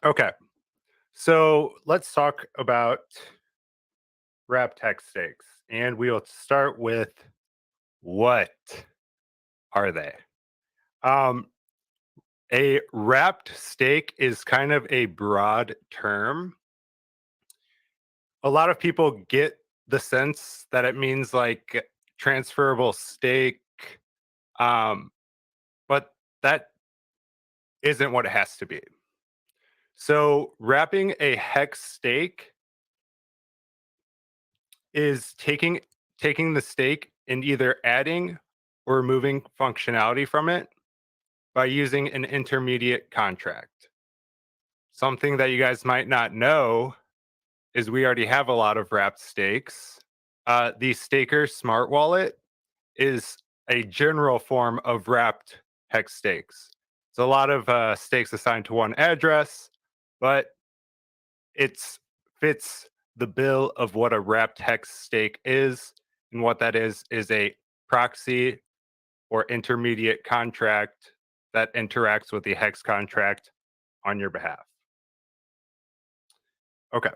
Okay. So let's talk about wrapped hex stakes. And we'll start with what are they? Um, a wrapped stake is kind of a broad term. A lot of people get the sense that it means like transferable stake, um, but that isn't what it has to be. So, wrapping a hex stake is taking the stake and either adding or removing functionality from it by using an intermediate contract. Something that you guys might not know is we already have a lot of wrapped stakes. The Staker Smart Wallet is a general form of wrapped hex stakes. It's a lot of stakes assigned to one address, but it fits the bill of what a wrapped hex stake is. And what that is a proxy or intermediate contract that interacts with the hex contract on your behalf. Okay,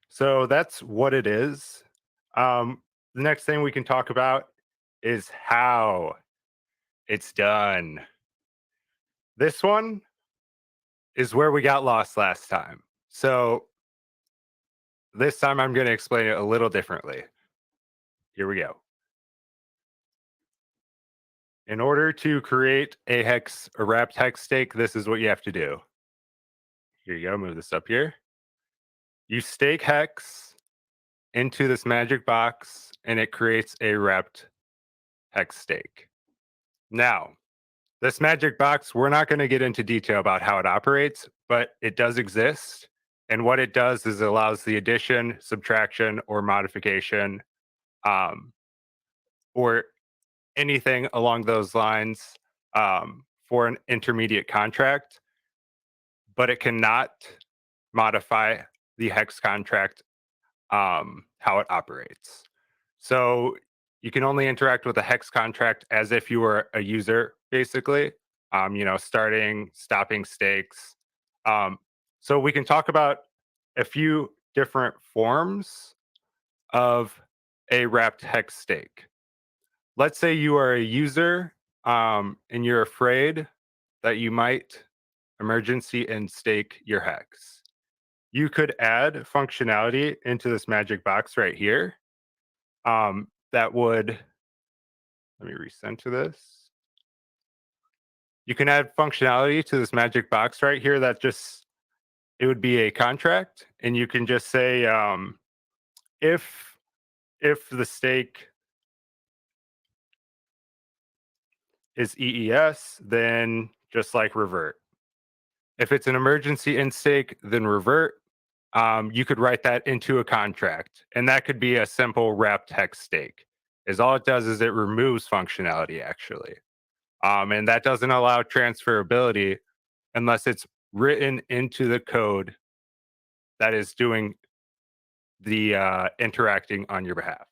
so that's what it is. The next thing we can talk about is how it's done. This one is where we got lost last time. So this time I'm going to explain it a little differently. Here we go. In order to create a wrapped hex stake, this is what you have to do. Here you go. Move this up here. You stake hex into this magic box, and it creates a wrapped hex stake. Now, this magic box, we're not going to get into detail about how it operates, but it does exist. And what it does is it allows the addition, subtraction, or modification, um, or anything along those lines for an intermediate contract, but it cannot modify the hex contract, how it operates. So you can only interact with a hex contract as if you were a user, basically. Starting, stopping stakes. Um, so we can talk about a few different forms of a wrapped hex stake. Let's say you are a user, and you're afraid that you might emergency and stake your hex. You could add functionality into this magic box right here. That would, let me recenter this. You can add functionality to this magic box right here that just, it would be a contract. And you can just say, if the stake is EES, then just like revert. If it's an emergency in stake, then revert. You could write that into a contract, and that could be a simple wrapped hex stake. Is all it does is it removes functionality actually, and that doesn't allow transferability unless it's written into the code that is doing the interacting on your behalf.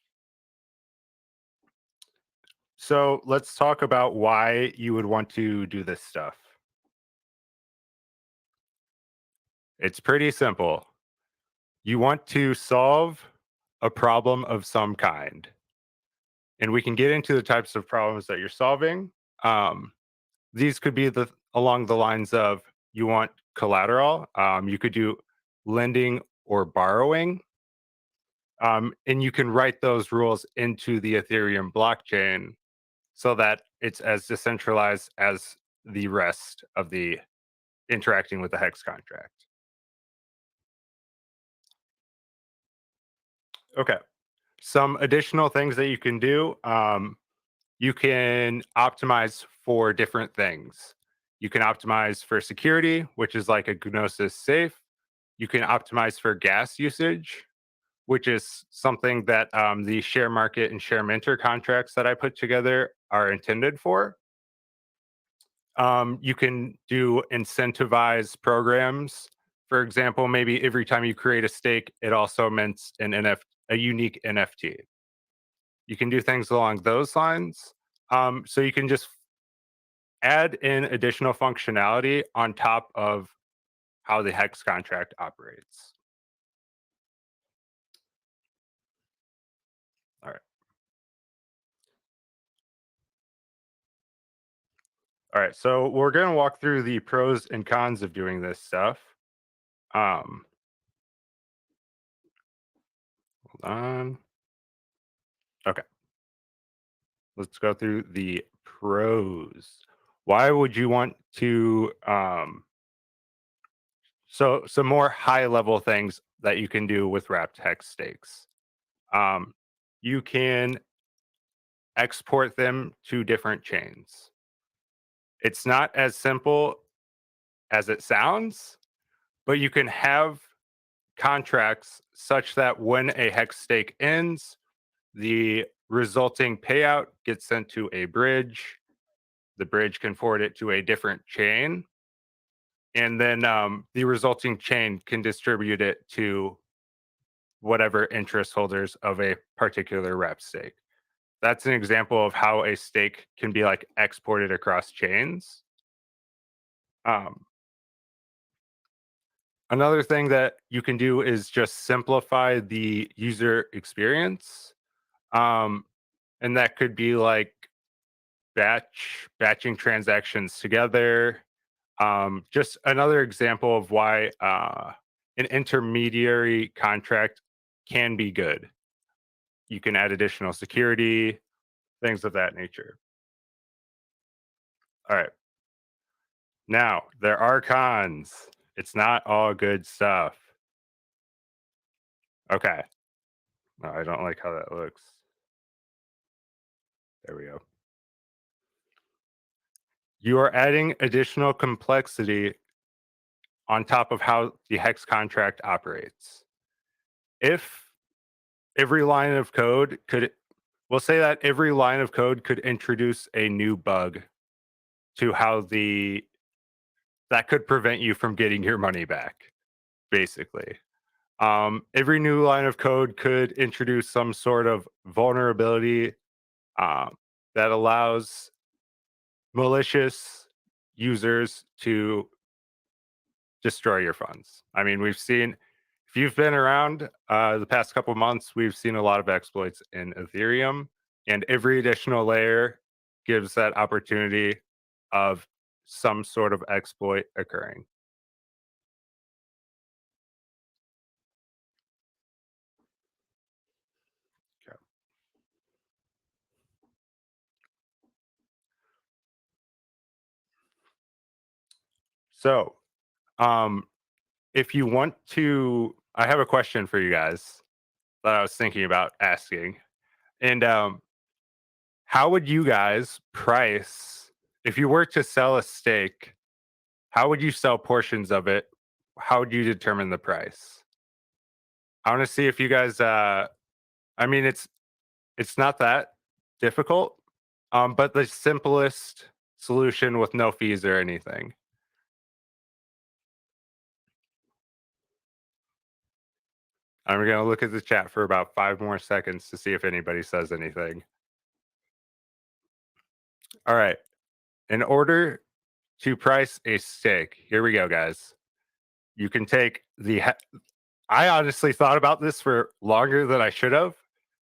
So let's talk about why you would want to do this stuff. It's pretty simple. You want to solve a problem of some kind. And we can get into the types of problems that you're solving. Um, these could be along the lines of you want collateral. You could do lending or borrowing. And you can write those rules into the Ethereum blockchain so that it's as decentralized as the rest of the interacting with the hex contract. Okay. Some additional things that you can do. You can optimize for different things. You can optimize for security, which is like a Gnosis safe. You can optimize for gas usage, which is something that the share market and share minter contracts that I put together are intended for. You can do incentivized programs. For example, maybe every time you create a stake, it also mints a unique NFT. You can do things along those lines. So you can just add in additional functionality on top of how the hex contract operates. All right. All right. So we're going to walk through the pros and cons of doing this stuff. Hold on. Okay. Let's go through the pros. Why would you want to so some more high level things that you can do with wrapped hex stakes. Um, you can export them to different chains. It's not as simple as it sounds, but you can have contracts such that when a hex stake ends, the resulting payout gets sent to a bridge. The bridge can forward it to a different chain. And then the resulting chain can distribute it to whatever interest holders of a particular rep stake. That's an example of how a stake can be like exported across chains. Um, Another thing that you can do is just simplify the user experience. Um, and that could be like batching transactions together. Just another example of why an intermediary contract can be good. You can add additional security, things of that nature. All right. Now, there are cons. It's not all good stuff. Okay. No, I don't like how that looks. There we go. You are adding additional complexity on top of how the hex contract operates. If every line of code could, we'll say that every line of code could introduce a new bug to how that could prevent you from getting your money back, basically. Every new line of code could introduce some sort of vulnerability um, that allows malicious users to destroy your funds. I mean, we've seen, if you've been around the past couple months, we've seen a lot of exploits in Ethereum, and every additional layer gives that opportunity of some sort of exploit occurring. Okay. So, um, if you want to, I have a question for you guys that I was thinking about asking. And how would you guys price if you were to sell a stake? How would you sell portions of it? How would you determine the price? I want to see if you guys. I mean, it's not that difficult, but the simplest solution with no fees or anything. I'm going to look at the chat for about 5 more seconds to see if anybody says anything. All right. In order to price a stake, here we go, guys. You can take I honestly thought about this for longer than I should have,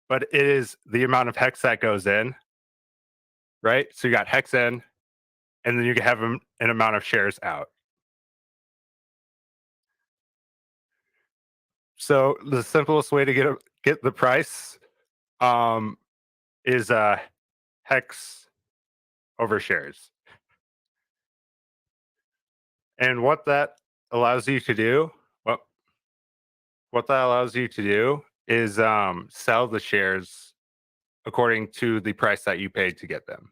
but it is the amount of hex that goes in, right? So you got hex in, and then you can have an amount of shares out. So the simplest way to get the price um, is hex over shares, and what that allows you to do, what that allows you to do is sell the shares according to the price that you paid to get them.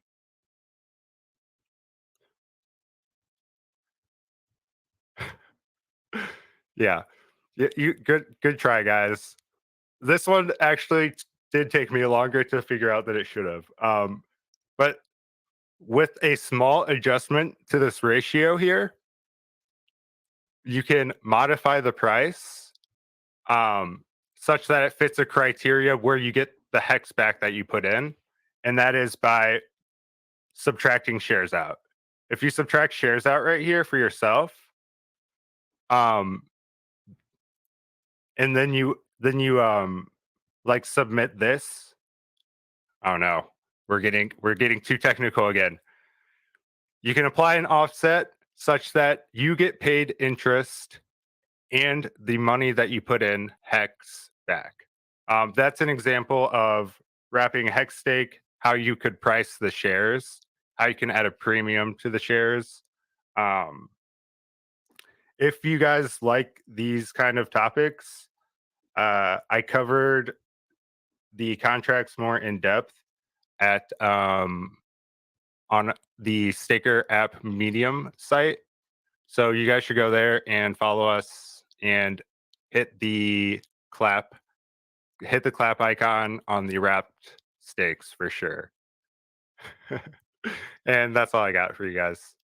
Yeah, you good try, guys. This one actually did take me longer to figure out than it should have. But with a small adjustment to this ratio here, you can modify the price um, such that it fits a criteria where you get the hex back that you put in, and that is by subtracting shares out. If you subtract shares out right here for yourself, Um, and then you like submit this. Oh no, we're getting too technical again. You can apply an offset such that you get paid interest and the money that you put in hex back. That's an example of wrapping a hex stake, how you could price the shares, how you can add a premium to the shares. Um, if you guys like these kind of topics, I covered the contracts more in depth at on the Staker app Medium site. So you guys should go there and follow us and hit the clap, hit the clap icon on the wrapped stakes for sure. And that's all I got for you guys.